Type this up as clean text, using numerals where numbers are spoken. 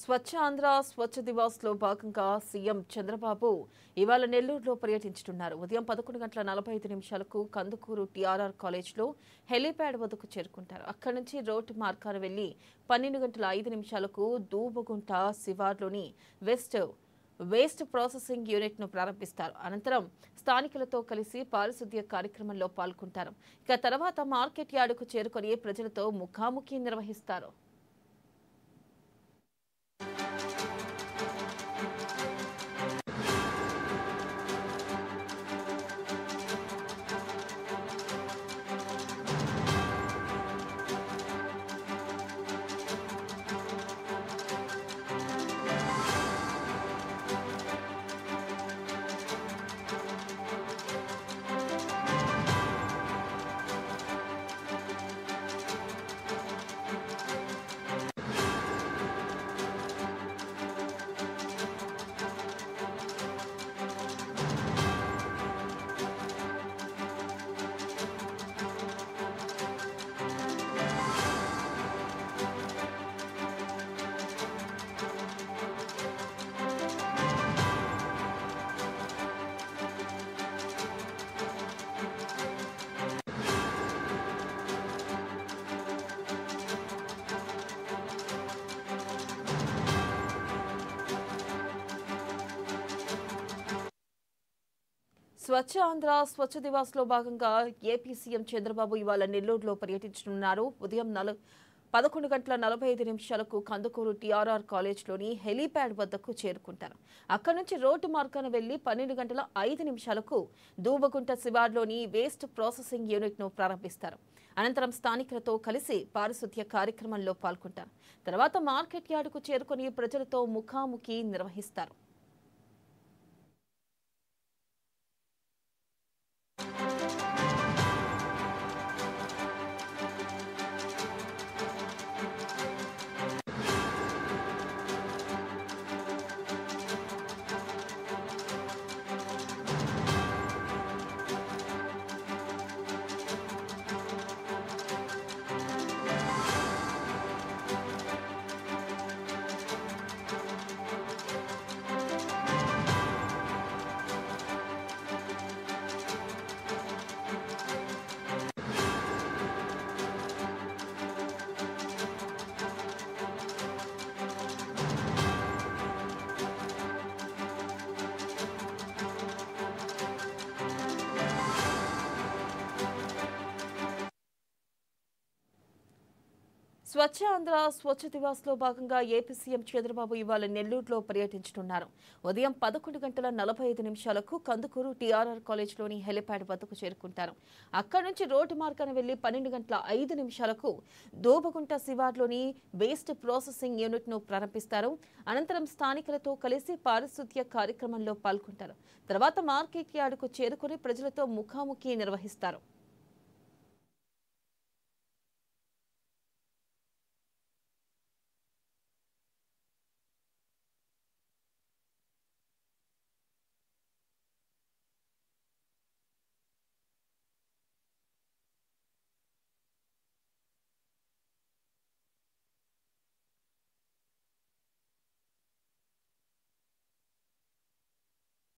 స్వచ్ఛ ఆంధ్ర స్వచ్ఛ దివాస్ లో భాగంగా సీఎం చంద్రబాబు ఇవాళ నెల్లూరులో పర్యటించనున్నారు. ఉదయం 11:45 కందుకూరు టీఆర్ఆర్ కాలేజ్లో హెలీప్యాడ్ వద్దకు చేరుకుంటారు. అక్కడి నుంచి రోడ్డు మార్గాన వెళ్లి 12:05 దూబగుంట శివార్లోని వేస్ట్ ప్రాసెసింగ్ యూనిట్ ను ప్రారంభిస్తారు. అనంతరం స్థానికులతో కలిసి పారిశుద్ధ్య కార్యక్రమంలో పాల్గొంటారు. ఇక తర్వాత మార్కెట్ యార్డుకు చేరుకొని ప్రజలతో ముఖాముఖి నిర్వహిస్తారు. స్వచ్ఛ ఆంధ్ర స్వచ్ఛ దివాస్ లో భాగంగా ఏపీ సీఎం చంద్రబాబు ఇవాళ నెల్లూరులో పర్యటించనున్నారు. ఉదయం 11:45 కందుకూరు టీఆర్ఆర్ కాలేజ్లోని హెలీప్యాడ్ వద్దకు చేరుకుంటారు. అక్కడి నుంచి రోడ్డు మార్గాన వెళ్లి 12:05 దూబగుంట శివార్లోని వేస్ట్ ప్రాసెసింగ్ యూనిట్ ను ప్రారంభిస్తారు. అనంతరం స్థానికులతో కలిసి పారిశుద్ధ్య కార్యక్రమంలో పాల్గొంటారు. తర్వాత మార్కెట్ యార్డుకు చేరుకొని ప్రజలతో ముఖాముఖి నిర్వహిస్తారు. స్వచ్ఛ ఆంధ్ర స్వచ్ఛ దివాస్ లో భాగంగా ఏపీ సీఎం చంద్రబాబు ఇవాళ నెల్లూరులో పర్యటించనున్నారు. ఉదయం 11:45 కందుకూరు టీఆర్ఆర్ కాలేజ్లోని హెలీప్యాడ్ వద్దకు చేరుకుంటారు. అక్కడి నుంచి రోడ్డు మార్గాన వెళ్లి 12:05 దూబగుంట శివార్లోని వేస్ట్ ప్రాసెసింగ్ యూనిట్ ను ప్రారంభిస్తారు. అనంతరం స్థానికులతో కలిసి పారిశుద్ధ్య కార్యక్రమంలో పాల్గొంటారు. తర్వాత మార్కెట్ యార్డుకు చేరుకుని ప్రజలతో ముఖాముఖి నిర్వహిస్తారు.